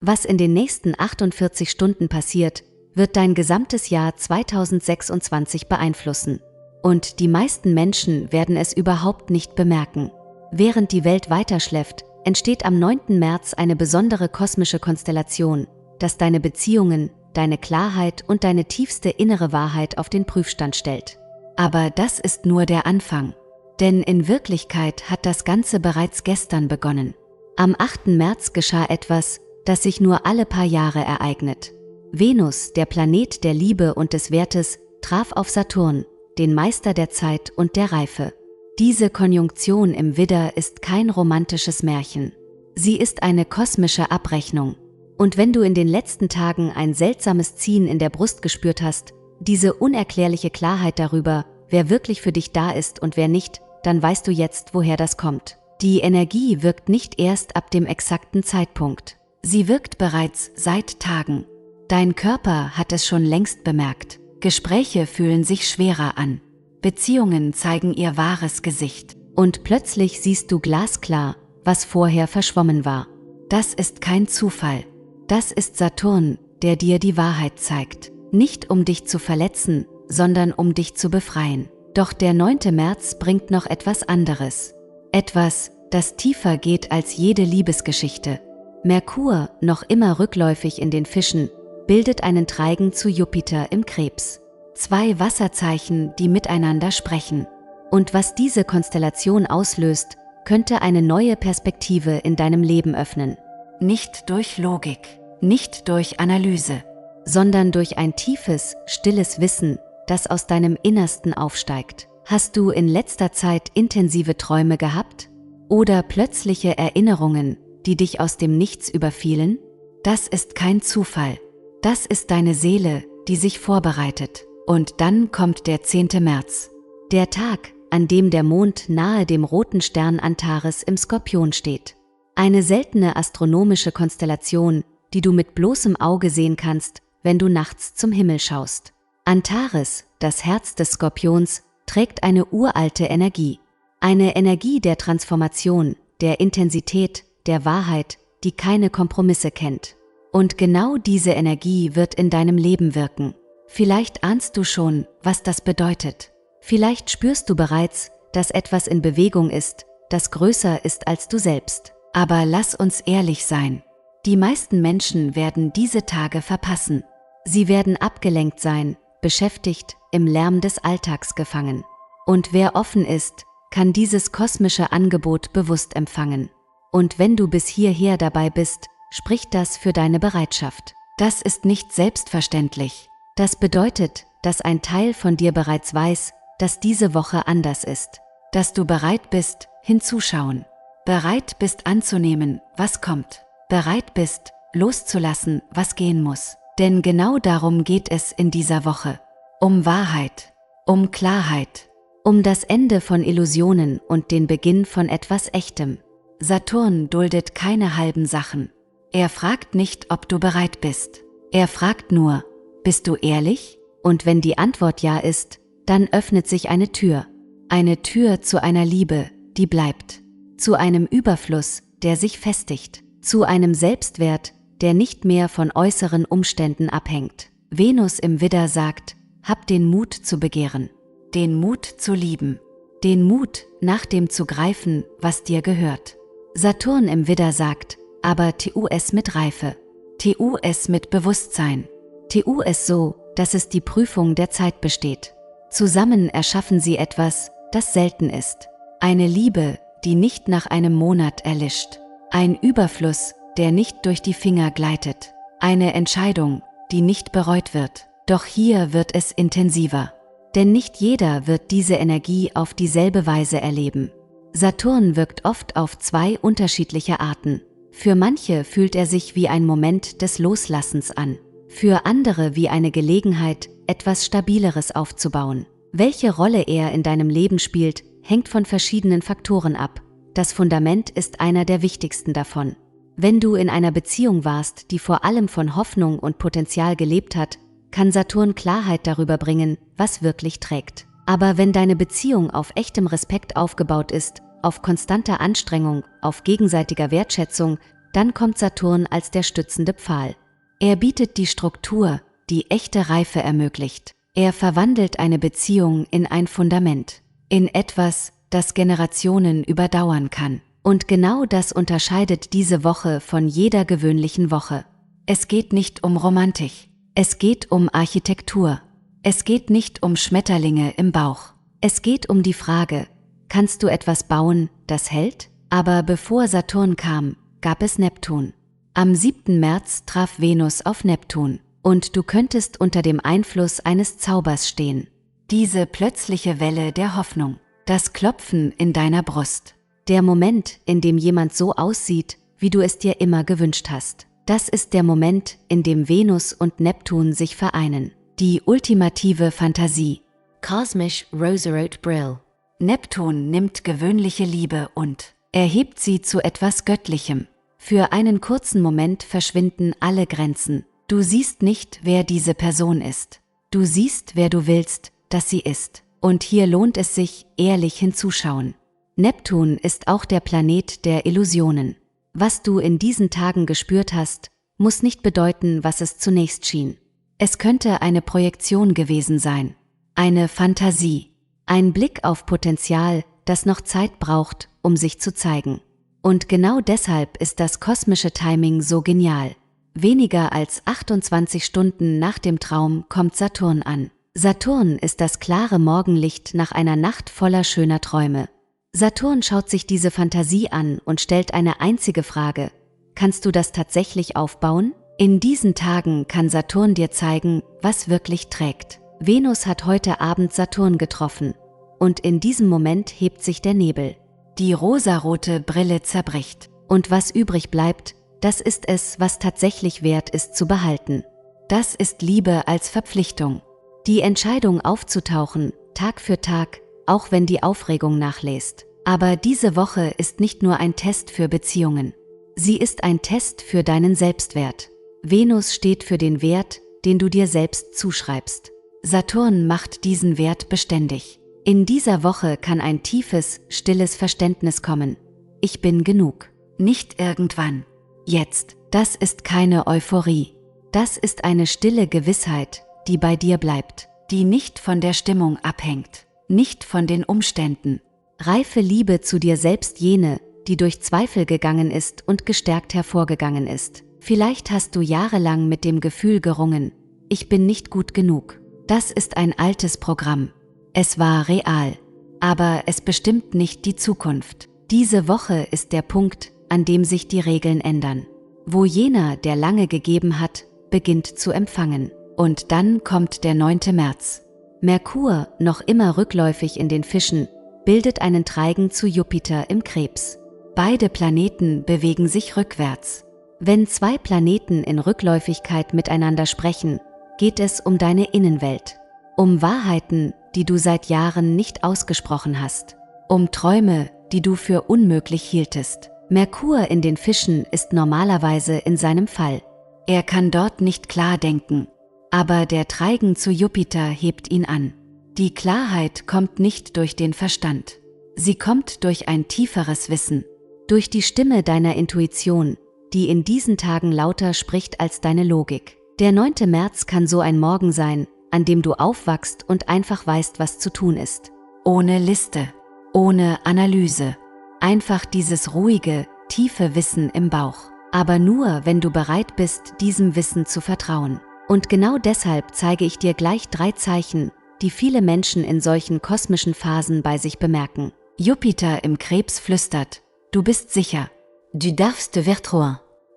Was in den nächsten 48 Stunden passiert, wird dein gesamtes Jahr 2026 beeinflussen. Und die meisten Menschen werden es überhaupt nicht bemerken. Während die Welt weiterschläft, entsteht am 9. März eine besondere kosmische Konstellation, das deine Beziehungen, deine Klarheit und deine tiefste innere Wahrheit auf den Prüfstand stellt. Aber das ist nur der Anfang. Denn in Wirklichkeit hat das Ganze bereits gestern begonnen. Am 8. März geschah etwas, das sich nur alle paar Jahre ereignet. Venus, der Planet der Liebe und des Wertes, traf auf Saturn, den Meister der Zeit und der Reife. Diese Konjunktion im Widder ist kein romantisches Märchen. Sie ist eine kosmische Abrechnung. Und wenn du in den letzten Tagen ein seltsames Ziehen in der Brust gespürt hast, diese unerklärliche Klarheit darüber, wer wirklich für dich da ist und wer nicht, dann weißt du jetzt, woher das kommt. Die Energie wirkt nicht erst ab dem exakten Zeitpunkt. Sie wirkt bereits seit Tagen. Dein Körper hat es schon längst bemerkt. Gespräche fühlen sich schwerer an. Beziehungen zeigen ihr wahres Gesicht. Und plötzlich siehst du glasklar, was vorher verschwommen war. Das ist kein Zufall. Das ist Saturn, der dir die Wahrheit zeigt. Nicht um dich zu verletzen, sondern um dich zu befreien. Doch der 9. März bringt noch etwas anderes. Etwas, das tiefer geht als jede Liebesgeschichte. Merkur, noch immer rückläufig in den Fischen, bildet einen Treigen zu Jupiter im Krebs. 2 Wasserzeichen, die miteinander sprechen. Und was diese Konstellation auslöst, könnte eine neue Perspektive in deinem Leben öffnen. Nicht durch Logik, nicht durch Analyse, sondern durch ein tiefes, stilles Wissen, das aus deinem Innersten aufsteigt. Hast du in letzter Zeit intensive Träume gehabt? Oder plötzliche Erinnerungen, die dich aus dem Nichts überfielen? Das ist kein Zufall. Das ist deine Seele, die sich vorbereitet. Und dann kommt der 10. März. Der Tag, an dem der Mond nahe dem roten Stern Antares im Skorpion steht. Eine seltene astronomische Konstellation, die du mit bloßem Auge sehen kannst, wenn du nachts zum Himmel schaust. Antares, das Herz des Skorpions, trägt eine uralte Energie. Eine Energie der Transformation, der Intensität, der Wahrheit, die keine Kompromisse kennt. Und genau diese Energie wird in deinem Leben wirken. Vielleicht ahnst du schon, was das bedeutet. Vielleicht spürst du bereits, dass etwas in Bewegung ist, das größer ist als du selbst. Aber lass uns ehrlich sein. Die meisten Menschen werden diese Tage verpassen. Sie werden abgelenkt sein, beschäftigt, im Lärm des Alltags gefangen. Und wer offen ist, kann dieses kosmische Angebot bewusst empfangen. Und wenn du bis hierher dabei bist, spricht das für deine Bereitschaft. Das ist nicht selbstverständlich. Das bedeutet, dass ein Teil von dir bereits weiß, dass diese Woche anders ist. Dass du bereit bist, hinzuschauen. Bereit bist anzunehmen, was kommt. Bereit bist, loszulassen, was gehen muss. Denn genau darum geht es in dieser Woche. Um Wahrheit, um Klarheit, um das Ende von Illusionen und den Beginn von etwas Echtem. Saturn duldet keine halben Sachen. Er fragt nicht, ob du bereit bist. Er fragt nur, bist du ehrlich? Und wenn die Antwort ja ist, dann öffnet sich eine Tür. Eine Tür zu einer Liebe, die bleibt. Zu einem Überfluss, der sich festigt. Zu einem Selbstwert, der nicht mehr von äußeren Umständen abhängt. Venus im Widder sagt, hab den Mut zu begehren. Den Mut zu lieben. Den Mut, nach dem zu greifen, was dir gehört. Saturn im Widder sagt, aber tu es mit Reife. Tu es mit Bewusstsein. Tu es so, dass es die Prüfung der Zeit besteht. Zusammen erschaffen sie etwas, das selten ist. Eine Liebe, die nicht nach einem Monat erlischt. Ein Überfluss, der nicht durch die Finger gleitet. Eine Entscheidung, die nicht bereut wird. Doch hier wird es intensiver. Denn nicht jeder wird diese Energie auf dieselbe Weise erleben. Saturn wirkt oft auf 2 unterschiedliche Arten. Für manche fühlt er sich wie ein Moment des Loslassens an. Für andere wie eine Gelegenheit, etwas Stabileres aufzubauen. Welche Rolle er in deinem Leben spielt, hängt von verschiedenen Faktoren ab. Das Fundament ist einer der wichtigsten davon. Wenn du in einer Beziehung warst, die vor allem von Hoffnung und Potenzial gelebt hat, kann Saturn Klarheit darüber bringen, was wirklich trägt. Aber wenn deine Beziehung auf echtem Respekt aufgebaut ist, auf konstanter Anstrengung, auf gegenseitiger Wertschätzung, Dann kommt Saturn als der stützende Pfahl. Er bietet die Struktur, die echte Reife ermöglicht. Er verwandelt eine Beziehung in ein Fundament, in etwas, das Generationen überdauern kann. Und genau das unterscheidet diese Woche von jeder gewöhnlichen Woche. Es geht nicht um Romantik. Es geht um Architektur. Es geht nicht um Schmetterlinge im Bauch. Es geht um die Frage, kannst du etwas bauen, das hält? Aber bevor Saturn kam, gab es Neptun. Am 7. März traf Venus auf Neptun. Und du könntest unter dem Einfluss eines Zaubers stehen. Diese plötzliche Welle der Hoffnung, das Klopfen in deiner Brust. Der Moment, in dem jemand so aussieht, wie du es dir immer gewünscht hast. Das ist der Moment, in dem Venus und Neptun sich vereinen. Die ultimative Fantasie. Cosmisch Rosarote Brill. Neptun nimmt gewöhnliche Liebe und erhebt sie zu etwas Göttlichem. Für einen kurzen Moment verschwinden alle Grenzen. Du siehst nicht, wer diese Person ist. Du siehst, wer du willst, dass sie ist. Und hier lohnt es sich, ehrlich hinzuschauen. Neptun ist auch der Planet der Illusionen. Was du in diesen Tagen gespürt hast, muss nicht bedeuten, was es zunächst schien. Es könnte eine Projektion gewesen sein. Eine Fantasie. Ein Blick auf Potenzial, das noch Zeit braucht, um sich zu zeigen. Und genau deshalb ist das kosmische Timing so genial. Weniger als 28 Stunden nach dem Traum kommt Saturn an. Saturn ist das klare Morgenlicht nach einer Nacht voller schöner Träume. Saturn schaut sich diese Fantasie an und stellt eine einzige Frage: Kannst du das tatsächlich aufbauen? In diesen Tagen kann Saturn dir zeigen, was wirklich trägt. Venus hat heute Abend Saturn getroffen. Und in diesem Moment hebt sich der Nebel. Die rosarote Brille zerbricht. Und was übrig bleibt, das ist es, was tatsächlich wert ist zu behalten. Das ist Liebe als Verpflichtung. Die Entscheidung aufzutauchen, Tag für Tag, auch wenn die Aufregung nachlässt. Aber diese Woche ist nicht nur ein Test für Beziehungen. Sie ist ein Test für deinen Selbstwert. Venus steht für den Wert, den du dir selbst zuschreibst. Saturn macht diesen Wert beständig. In dieser Woche kann ein tiefes, stilles Verständnis kommen. Ich bin genug. Nicht irgendwann. Jetzt. Das ist keine Euphorie. Das ist eine stille Gewissheit, die bei dir bleibt, die nicht von der Stimmung abhängt, nicht von den Umständen. Reife Liebe zu dir selbst, jene, die durch Zweifel gegangen ist und gestärkt hervorgegangen ist. Vielleicht hast du jahrelang mit dem Gefühl gerungen, ich bin nicht gut genug. Das ist ein altes Programm. Es war real, aber es bestimmt nicht die Zukunft. Diese Woche ist der Punkt, an dem sich die Regeln ändern. Wo jener, der lange gegeben hat, beginnt zu empfangen. Und dann kommt der 9. März. Merkur, noch immer rückläufig in den Fischen, bildet einen Treigen zu Jupiter im Krebs. Beide Planeten bewegen sich rückwärts. Wenn zwei Planeten in Rückläufigkeit miteinander sprechen, geht es um deine Innenwelt. Um Wahrheiten, die du seit Jahren nicht ausgesprochen hast. Um Träume, die du für unmöglich hieltest. Merkur in den Fischen ist normalerweise in seinem Fall. Er kann dort nicht klar denken. Aber der Treigen zu Jupiter hebt ihn an. Die Klarheit kommt nicht durch den Verstand. Sie kommt durch ein tieferes Wissen. Durch die Stimme deiner Intuition, die in diesen Tagen lauter spricht als deine Logik. Der 9. März kann so ein Morgen sein, an dem du aufwachst und einfach weißt, was zu tun ist. Ohne Liste, ohne Analyse. Einfach dieses ruhige, tiefe Wissen im Bauch. Aber nur, wenn du bereit bist, diesem Wissen zu vertrauen. Und genau deshalb zeige ich dir gleich 3 Zeichen, die viele Menschen in solchen kosmischen Phasen bei sich bemerken. Jupiter im Krebs flüstert: Du bist sicher. Du darfst vers toi.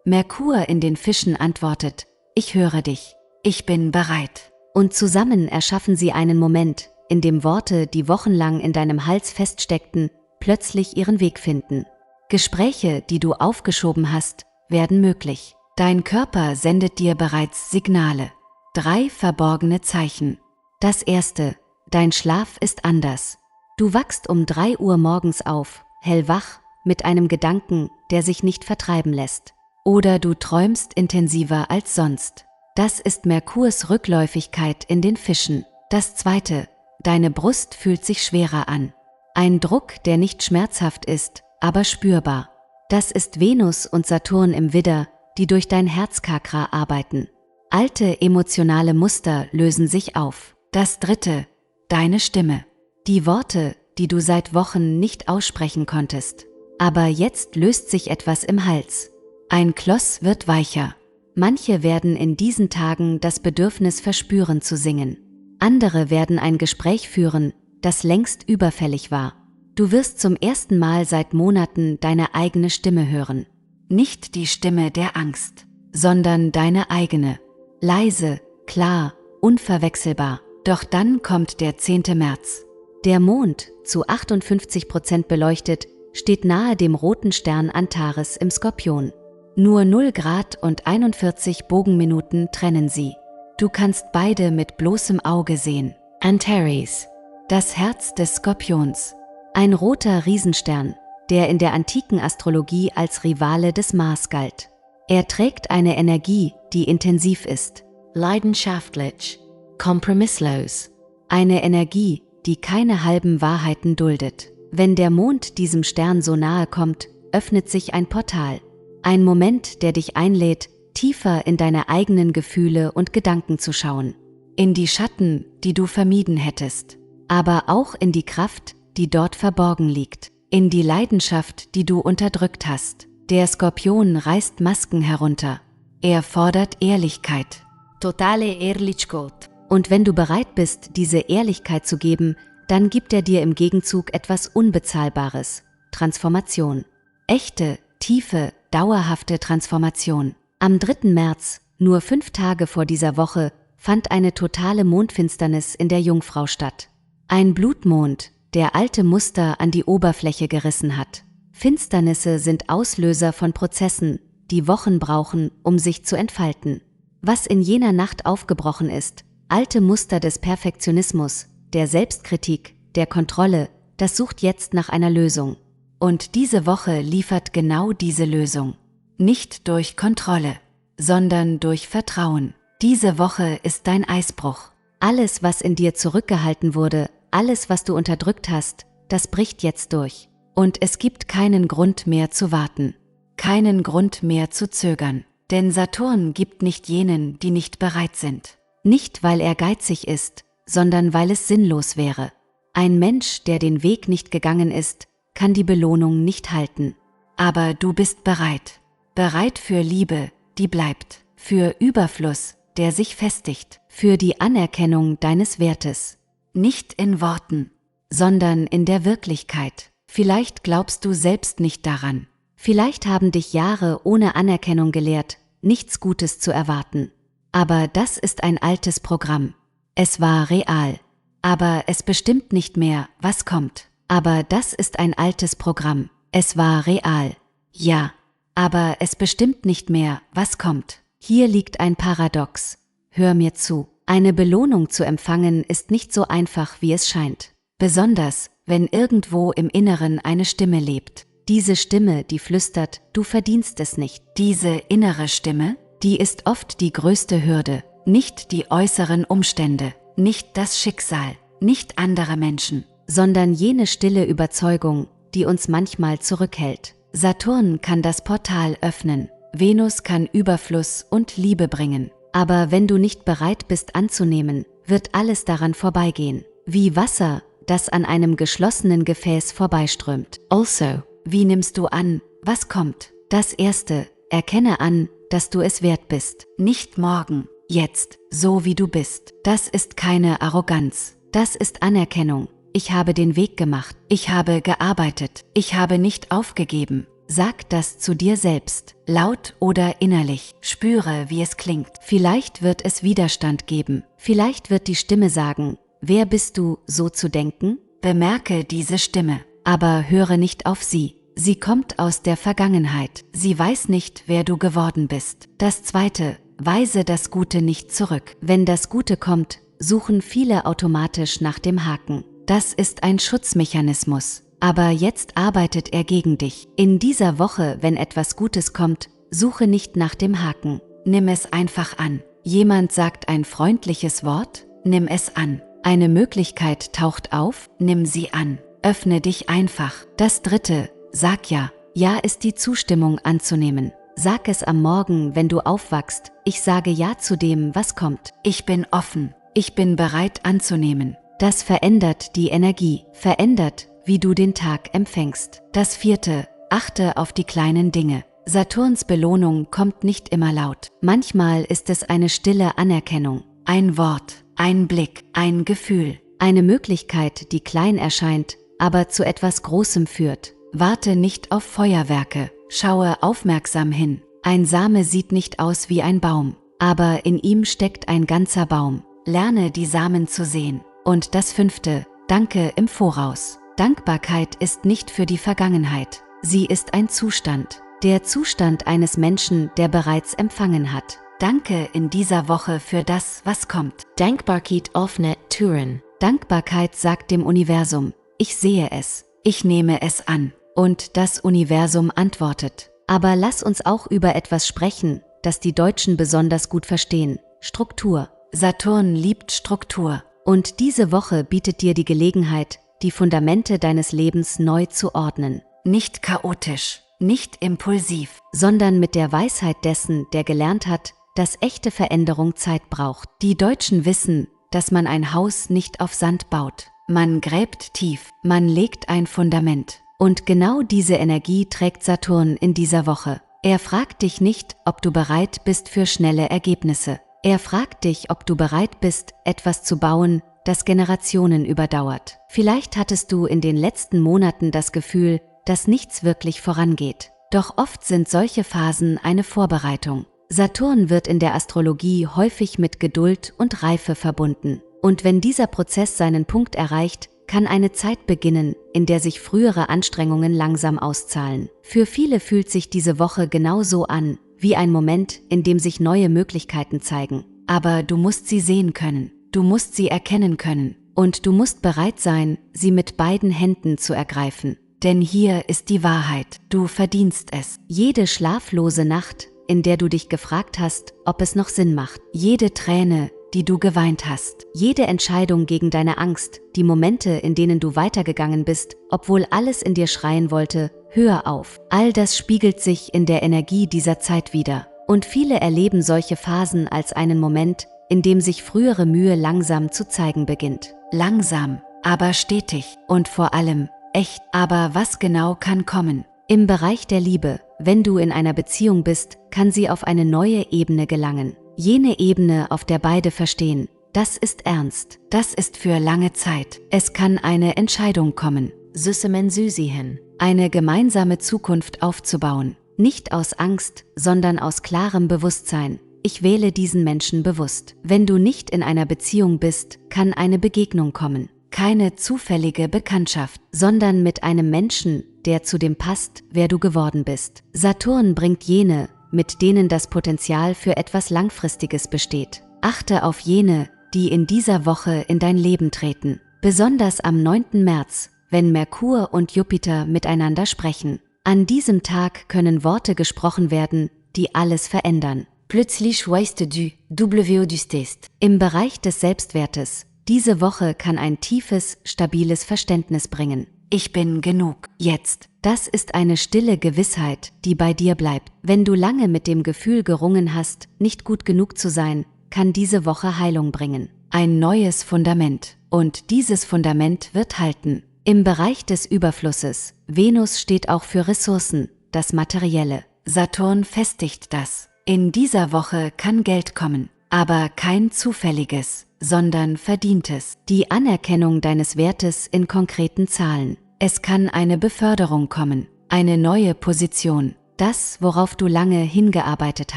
Merkur in den Fischen antwortet: Ich höre dich. Ich bin bereit. Und zusammen erschaffen sie einen Moment, in dem Worte, die wochenlang in deinem Hals feststeckten, plötzlich ihren Weg finden. Gespräche, die du aufgeschoben hast, werden möglich. Dein Körper sendet dir bereits Signale. 3 verborgene Zeichen. Das erste: Dein Schlaf ist anders. Du wachst um 3 Uhr morgens auf, hellwach, mit einem Gedanken, der sich nicht vertreiben lässt. Oder du träumst intensiver als sonst. Das ist Merkurs Rückläufigkeit in den Fischen. Das zweite: Deine Brust fühlt sich schwerer an. Ein Druck, der nicht schmerzhaft ist, aber spürbar. Das ist Venus und Saturn im Widder, die durch dein Herzchakra arbeiten. Alte emotionale Muster lösen sich auf. Das 3. Deine Stimme. Die Worte, die du seit Wochen nicht aussprechen konntest. Aber jetzt löst sich etwas im Hals. Ein Kloß wird weicher. Manche werden in diesen Tagen das Bedürfnis verspüren zu singen. Andere werden ein Gespräch führen, das längst überfällig war. Du wirst zum ersten Mal seit Monaten deine eigene Stimme hören. Nicht die Stimme der Angst, sondern deine eigene. Leise, klar, unverwechselbar. Doch dann kommt der 10. März. Der Mond, zu 58% beleuchtet, steht nahe dem roten Stern Antares im Skorpion. Nur 0 Grad und 41 Bogenminuten trennen sie. Du kannst beide mit bloßem Auge sehen. Antares, das Herz des Skorpions. Ein roter Riesenstern, der in der antiken Astrologie als Rivale des Mars galt. Er trägt eine Energie, die intensiv ist. Leidenschaftlich, kompromisslos. Eine Energie, die keine halben Wahrheiten duldet. Wenn der Mond diesem Stern so nahe kommt, öffnet sich ein Portal. Ein Moment, der dich einlädt, tiefer in deine eigenen Gefühle und Gedanken zu schauen. In die Schatten, die du vermieden hättest. Aber auch in die Kraft, die dort verborgen liegt. In die Leidenschaft, die du unterdrückt hast. Der Skorpion reißt Masken herunter. Er fordert Ehrlichkeit. Totale Ehrlichkeit. Und wenn du bereit bist, diese Ehrlichkeit zu geben, dann gibt er dir im Gegenzug etwas Unbezahlbares. Transformation. Echte, tiefe, dauerhafte Transformation. Am 3. März, nur 5 Tage vor dieser Woche, fand eine totale Mondfinsternis in der Jungfrau statt. Ein Blutmond, der alte Muster an die Oberfläche gerissen hat. Finsternisse sind Auslöser von Prozessen, die Wochen brauchen, um sich zu entfalten. Was in jener Nacht aufgebrochen ist, alte Muster des Perfektionismus, der Selbstkritik, der Kontrolle, das sucht jetzt nach einer Lösung. Und diese Woche liefert genau diese Lösung. Nicht durch Kontrolle, sondern durch Vertrauen. Diese Woche ist dein Eisbruch. Alles, was in dir zurückgehalten wurde, alles, was du unterdrückt hast, das bricht jetzt durch. Und es gibt keinen Grund mehr zu warten. Keinen Grund mehr zu zögern. Denn Saturn gibt nicht jenen, die nicht bereit sind. Nicht, weil er geizig ist, sondern weil es sinnlos wäre. Ein Mensch, der den Weg nicht gegangen ist, kann die Belohnung nicht halten. Aber du bist bereit. Bereit für Liebe, die bleibt. Für Überfluss, der sich festigt. Für die Anerkennung deines Wertes. Nicht in Worten, sondern in der Wirklichkeit. Vielleicht glaubst du selbst nicht daran. Vielleicht haben dich Jahre ohne Anerkennung gelehrt, nichts Gutes zu erwarten. Aber das ist ein altes Programm. Es war real. Aber es bestimmt nicht mehr, was kommt. Aber das ist ein altes Programm. Es war real. Ja. Aber es bestimmt nicht mehr, was kommt. Hier liegt ein Paradox. Hör mir zu. Eine Belohnung zu empfangen ist nicht so einfach, wie es scheint. Besonders, wenn irgendwo im Inneren eine Stimme lebt. Diese Stimme, die flüstert, du verdienst es nicht. Diese innere Stimme, die ist oft die größte Hürde. Nicht die äußeren Umstände, nicht das Schicksal, nicht andere Menschen, sondern jene stille Überzeugung, die uns manchmal zurückhält. Saturn kann das Portal öffnen. Venus kann Überfluss und Liebe bringen. Aber wenn du nicht bereit bist anzunehmen, wird alles daran vorbeigehen. Wie Wasser, das an einem geschlossenen Gefäß vorbeiströmt. Also, wie nimmst du an, was kommt? Das Erste, erkenne an, dass du es wert bist. Nicht morgen, jetzt, so wie du bist. Das ist keine Arroganz. Das ist Anerkennung. Ich habe den Weg gemacht. Ich habe gearbeitet. Ich habe nicht aufgegeben. Sag das zu dir selbst, laut oder innerlich. Spüre, wie es klingt. Vielleicht wird es Widerstand geben. Vielleicht wird die Stimme sagen, wer bist du, so zu denken? Bemerke diese Stimme, aber höre nicht auf sie. Sie kommt aus der Vergangenheit. Sie weiß nicht, wer du geworden bist. Das Zweite, weise das Gute nicht zurück. Wenn das Gute kommt, suchen viele automatisch nach dem Haken. Das ist ein Schutzmechanismus. Aber jetzt arbeitet er gegen dich. In dieser Woche, wenn etwas Gutes kommt, suche nicht nach dem Haken. Nimm es einfach an. Jemand sagt ein freundliches Wort? Nimm es an. Eine Möglichkeit taucht auf? Nimm sie an. Öffne dich einfach. Das Dritte, sag ja. Ja ist die Zustimmung anzunehmen. Sag es am Morgen, wenn du aufwachst. Ich sage Ja zu dem, was kommt. Ich bin offen. Ich bin bereit anzunehmen. Das verändert die Energie, verändert, wie du den Tag empfängst. Das 4. Achte auf die kleinen Dinge. Saturns Belohnung kommt nicht immer laut. Manchmal ist es eine stille Anerkennung. Ein Wort, ein Blick, ein Gefühl. Eine Möglichkeit, die klein erscheint, aber zu etwas Großem führt. Warte nicht auf Feuerwerke. Schaue aufmerksam hin. Ein Same sieht nicht aus wie ein Baum, aber in ihm steckt ein ganzer Baum. Lerne die Samen zu sehen. Und das 5. Danke im Voraus. Dankbarkeit ist nicht für die Vergangenheit. Sie ist ein Zustand. Der Zustand eines Menschen, der bereits empfangen hat. Danke in dieser Woche für das, was kommt. Dankbarkeit of naturen. Dankbarkeit sagt dem Universum, ich sehe es, ich nehme es an. Und das Universum antwortet. Aber lass uns auch über etwas sprechen, das die Deutschen besonders gut verstehen. Struktur. Saturn liebt Struktur. Und diese Woche bietet dir die Gelegenheit, die Fundamente deines Lebens neu zu ordnen. Nicht chaotisch, nicht impulsiv, sondern mit der Weisheit dessen, der gelernt hat, dass echte Veränderung Zeit braucht. Die Deutschen wissen, dass man ein Haus nicht auf Sand baut. Man gräbt tief, man legt ein Fundament. Und genau diese Energie trägt Saturn in dieser Woche. Er fragt dich nicht, ob du bereit bist für schnelle Ergebnisse. Er fragt dich, ob du bereit bist, etwas zu bauen, das Generationen überdauert. Vielleicht hattest du in den letzten Monaten das Gefühl, dass nichts wirklich vorangeht. Doch oft sind solche Phasen eine Vorbereitung. Saturn wird in der Astrologie häufig mit Geduld und Reife verbunden. Und wenn dieser Prozess seinen Punkt erreicht, kann eine Zeit beginnen, in der sich frühere Anstrengungen langsam auszahlen. Für viele fühlt sich diese Woche genauso an, wie ein Moment, in dem sich neue Möglichkeiten zeigen. Aber du musst sie sehen können, du musst sie erkennen können und du musst bereit sein, sie mit beiden Händen zu ergreifen. Denn hier ist die Wahrheit, du verdienst es. Jede schlaflose Nacht, in der du dich gefragt hast, ob es noch Sinn macht. Jede Träne, die du geweint hast. Jede Entscheidung gegen deine Angst, die Momente, in denen du weitergegangen bist, obwohl alles in dir schreien wollte, hör auf. All das spiegelt sich in der Energie dieser Zeit wider. Und viele erleben solche Phasen als einen Moment, in dem sich frühere Mühe langsam zu zeigen beginnt. Langsam, aber stetig und vor allem echt. Aber was genau kann kommen? Im Bereich der Liebe, wenn du in einer Beziehung bist, kann sie auf eine neue Ebene gelangen. Jene Ebene, auf der beide verstehen, das ist ernst, das ist für lange Zeit. Es kann eine Entscheidung kommen, Zusammenzuziehen. eine gemeinsame Zukunft aufzubauen. Nicht aus Angst, sondern aus klarem Bewusstsein. Ich wähle diesen Menschen bewusst. Wenn du nicht in einer Beziehung bist, kann eine Begegnung kommen. Keine zufällige Bekanntschaft, sondern mit einem Menschen, der zu dem passt, wer du geworden bist. Saturn bringt jene, mit denen das Potenzial für etwas Langfristiges besteht. Achte auf jene, die in dieser Woche in dein Leben treten. Besonders am 9. März, wenn Merkur und Jupiter miteinander sprechen. An diesem Tag können Worte gesprochen werden, die alles verändern. Plötzlich weißt du, wo du stehst. Im Bereich des Selbstwertes. Diese Woche kann ein tiefes, stabiles Verständnis bringen. Ich bin genug. Jetzt. Das ist eine stille Gewissheit, die bei dir bleibt. Wenn du lange mit dem Gefühl gerungen hast, nicht gut genug zu sein, kann diese Woche Heilung bringen. Ein neues Fundament. Und dieses Fundament wird halten. Im Bereich des Überflusses. Venus steht auch für Ressourcen, das Materielle. Saturn festigt das. In dieser Woche kann Geld kommen, aber kein zufälliges, sondern verdientes. Die Anerkennung deines Wertes in konkreten Zahlen. Es kann eine Beförderung kommen, eine neue Position. Das, worauf du lange hingearbeitet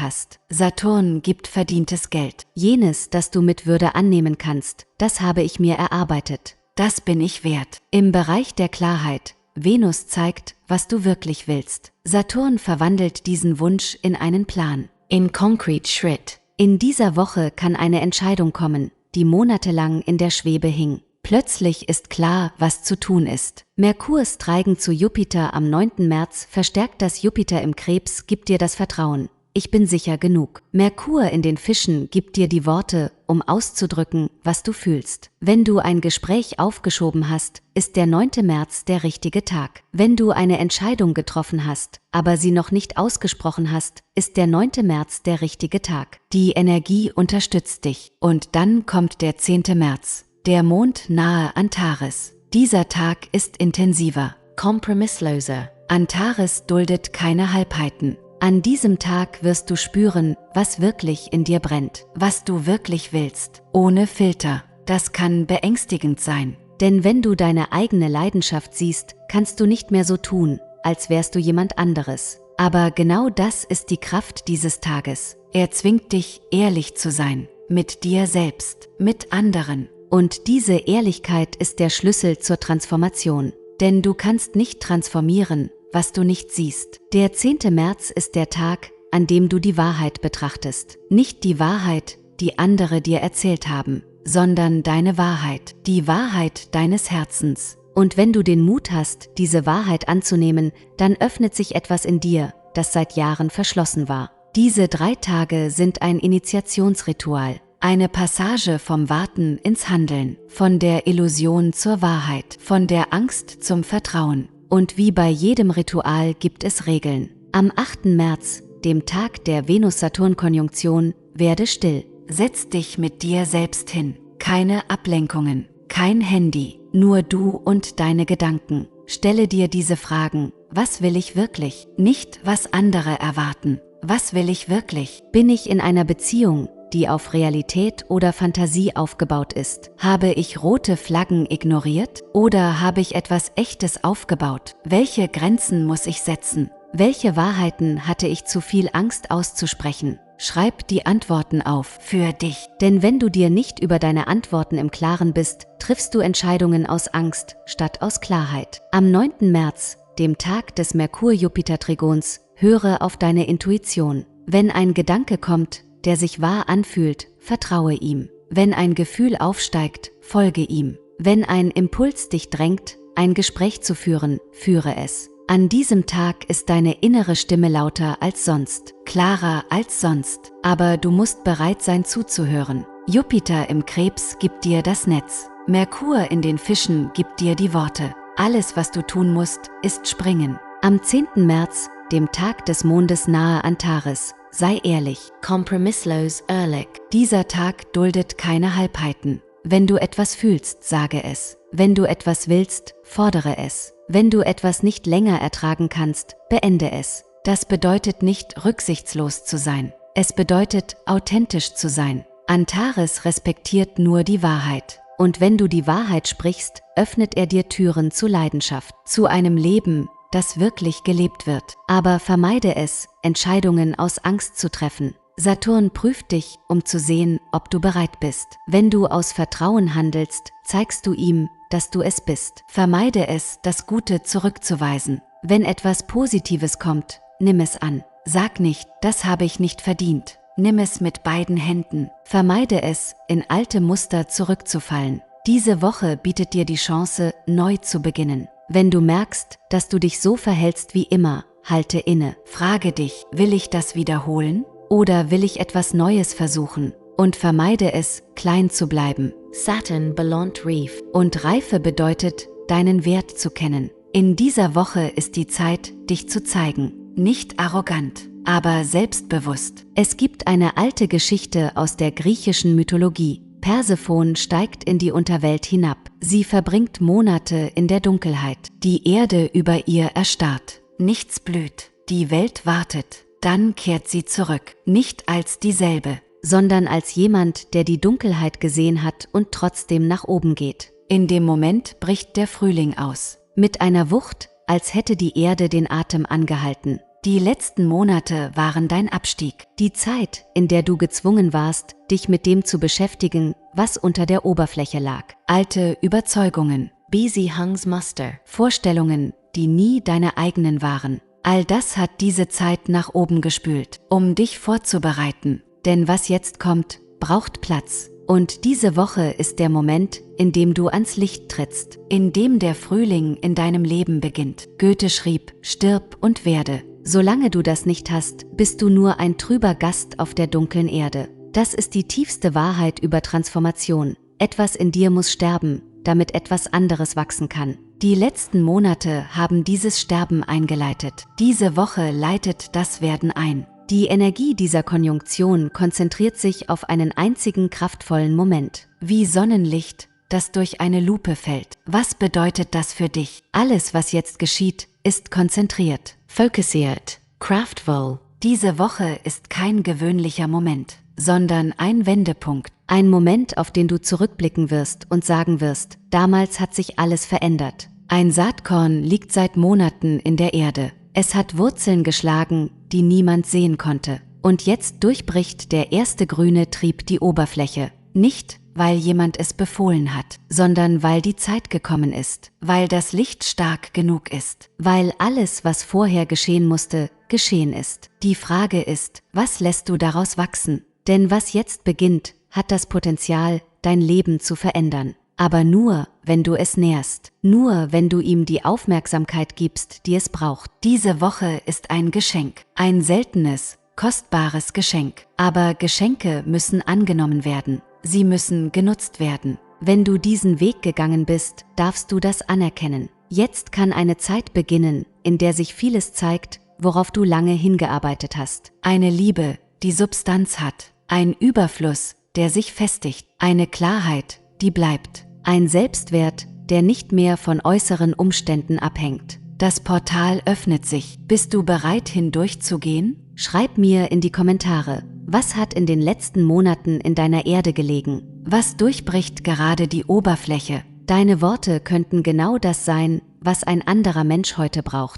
hast. Saturn gibt verdientes Geld. Jenes, das du mit Würde annehmen kannst, das habe ich mir erarbeitet. Das bin ich wert. Im Bereich der Klarheit. Venus zeigt, was du wirklich willst. Saturn verwandelt diesen Wunsch in einen Plan. In concrete Schritt. In dieser Woche kann eine Entscheidung kommen, die monatelang in der Schwebe hing. Plötzlich ist klar, was zu tun ist. Merkurs Treigen zu Jupiter am 9. März verstärkt das Jupiter im Krebs, gibt dir das Vertrauen. Ich bin sicher genug. Merkur in den Fischen gibt dir die Worte, um auszudrücken, was du fühlst. Wenn du ein Gespräch aufgeschoben hast, ist der 9. März der richtige Tag. Wenn du eine Entscheidung getroffen hast, aber sie noch nicht ausgesprochen hast, ist der 9. März der richtige Tag. Die Energie unterstützt dich. Und dann kommt der 10. März, der Mond nahe Antares. Dieser Tag ist intensiver, kompromissloser. Antares duldet keine Halbheiten. An diesem Tag wirst du spüren, was wirklich in dir brennt, was du wirklich willst, ohne Filter. Das kann beängstigend sein. Denn wenn du deine eigene Leidenschaft siehst, kannst du nicht mehr so tun, als wärst du jemand anderes. Aber genau das ist die Kraft dieses Tages. Er zwingt dich, ehrlich zu sein. Mit dir selbst, mit anderen. Und diese Ehrlichkeit ist der Schlüssel zur Transformation. Denn du kannst nicht transformieren, was du nicht siehst. Der 10. März ist der Tag, an dem du die Wahrheit betrachtest. Nicht die Wahrheit, die andere dir erzählt haben, sondern deine Wahrheit, die Wahrheit deines Herzens. Und wenn du den Mut hast, diese Wahrheit anzunehmen, dann öffnet sich etwas in dir, das seit Jahren verschlossen war. Diese 3 Tage sind ein Initiationsritual, eine Passage vom Warten ins Handeln, von der Illusion zur Wahrheit, von der Angst zum Vertrauen. Und wie bei jedem Ritual gibt es Regeln. Am 8. März, dem Tag der Venus-Saturn-Konjunktion, werde still. Setz dich mit dir selbst hin. Keine Ablenkungen, kein Handy, nur du und deine Gedanken. Stelle dir diese Fragen. Was will ich wirklich? Nicht, was andere erwarten. Was will ich wirklich? Bin ich in einer Beziehung, die auf Realität oder Fantasie aufgebaut ist? Habe ich rote Flaggen ignoriert? Oder habe ich etwas Echtes aufgebaut? Welche Grenzen muss ich setzen? Welche Wahrheiten hatte ich zu viel Angst auszusprechen? Schreib die Antworten auf für dich. Denn wenn du dir nicht über deine Antworten im Klaren bist, triffst du Entscheidungen aus Angst statt aus Klarheit. Am 9. März, dem Tag des Merkur-Jupiter-Trigons, höre auf deine Intuition. Wenn ein Gedanke kommt, der sich wahr anfühlt, vertraue ihm. Wenn ein Gefühl aufsteigt, folge ihm. Wenn ein Impuls dich drängt, ein Gespräch zu führen, führe es. An diesem Tag ist deine innere Stimme lauter als sonst, klarer als sonst. Aber du musst bereit sein zuzuhören. Jupiter im Krebs gibt dir das Netz. Merkur in den Fischen gibt dir die Worte. Alles, was du tun musst, ist springen. Am 10. März, dem Tag des Mondes nahe Antares, sei ehrlich. Kompromisslos ehrlich. Dieser Tag duldet keine Halbheiten. Wenn du etwas fühlst, sage es. Wenn du etwas willst, fordere es. Wenn du etwas nicht länger ertragen kannst, beende es. Das bedeutet nicht, rücksichtslos zu sein. Es bedeutet, authentisch zu sein. Antares respektiert nur die Wahrheit. Und wenn du die Wahrheit sprichst, öffnet er dir Türen zu Leidenschaft, zu einem Leben, das wirklich gelebt wird. Aber vermeide es, Entscheidungen aus Angst zu treffen. Saturn prüft dich, um zu sehen, ob du bereit bist. Wenn du aus Vertrauen handelst, zeigst du ihm, dass du es bist. Vermeide es, das Gute zurückzuweisen. Wenn etwas Positives kommt, nimm es an. Sag nicht, das habe ich nicht verdient. Nimm es mit beiden Händen. Vermeide es, in alte Muster zurückzufallen. Diese Woche bietet dir die Chance, neu zu beginnen. Wenn du merkst, dass du dich so verhältst wie immer, halte inne. Frage dich, will ich das wiederholen? Oder will ich etwas Neues versuchen? Und vermeide es, klein zu bleiben. Saturn belohnt Reef. Und Reife bedeutet, deinen Wert zu kennen. In dieser Woche ist die Zeit, dich zu zeigen. Nicht arrogant, aber selbstbewusst. Es gibt eine alte Geschichte aus der griechischen Mythologie. Persephone steigt in die Unterwelt hinab. Sie verbringt Monate in der Dunkelheit. Die Erde über ihr erstarrt. Nichts blüht. Die Welt wartet. Dann kehrt sie zurück. Nicht als dieselbe, sondern als jemand, der die Dunkelheit gesehen hat und trotzdem nach oben geht. In dem Moment bricht der Frühling aus. Mit einer Wucht, als hätte die Erde den Atem angehalten. Die letzten Monate waren dein Abstieg. Die Zeit, in der du gezwungen warst, dich mit dem zu beschäftigen, was unter der Oberfläche lag. Alte Überzeugungen, Busy Hungs Muster. Vorstellungen, die nie deine eigenen waren. All das hat diese Zeit nach oben gespült, um dich vorzubereiten. Denn was jetzt kommt, braucht Platz. Und diese Woche ist der Moment, in dem du ans Licht trittst, in dem der Frühling in deinem Leben beginnt. Goethe schrieb, stirb und werde. Solange du das nicht hast, bist du nur ein trüber Gast auf der dunklen Erde. Das ist die tiefste Wahrheit über Transformation. Etwas in dir muss sterben, damit etwas anderes wachsen kann. Die letzten Monate haben dieses Sterben eingeleitet. Diese Woche leitet das Werden ein. Die Energie dieser Konjunktion konzentriert sich auf einen einzigen kraftvollen Moment. Wie Sonnenlicht, das durch eine Lupe fällt. Was bedeutet das für dich? Alles, was jetzt geschieht, ist konzentriert. Fokussiert. Kraftvoll. Diese Woche ist kein gewöhnlicher Moment, sondern ein Wendepunkt. Ein Moment, auf den du zurückblicken wirst und sagen wirst, damals hat sich alles verändert. Ein Saatkorn liegt seit Monaten in der Erde. Es hat Wurzeln geschlagen, die niemand sehen konnte. Und jetzt durchbricht der erste grüne Trieb die Oberfläche. Nicht, weil jemand es befohlen hat, sondern weil die Zeit gekommen ist, weil das Licht stark genug ist, weil alles, was vorher geschehen musste, geschehen ist. Die Frage ist, was lässt du daraus wachsen? Denn was jetzt beginnt, hat das Potenzial, dein Leben zu verändern. Aber nur, wenn du es nährst. Nur, wenn du ihm die Aufmerksamkeit gibst, die es braucht. Diese Woche ist ein Geschenk. Ein seltenes, kostbares Geschenk. Aber Geschenke müssen angenommen werden. Sie müssen genutzt werden. Wenn du diesen Weg gegangen bist, darfst du das anerkennen. Jetzt kann eine Zeit beginnen, in der sich vieles zeigt, worauf du lange hingearbeitet hast. Eine Liebe, die Substanz hat. Ein Überfluss, der sich festigt. Eine Klarheit, die bleibt. Ein Selbstwert, der nicht mehr von äußeren Umständen abhängt. Das Portal öffnet sich. Bist du bereit, hindurchzugehen? Schreib mir in die Kommentare, was hat in den letzten Monaten in deiner Erde gelegen? Was durchbricht gerade die Oberfläche? Deine Worte könnten genau das sein, was ein anderer Mensch heute braucht.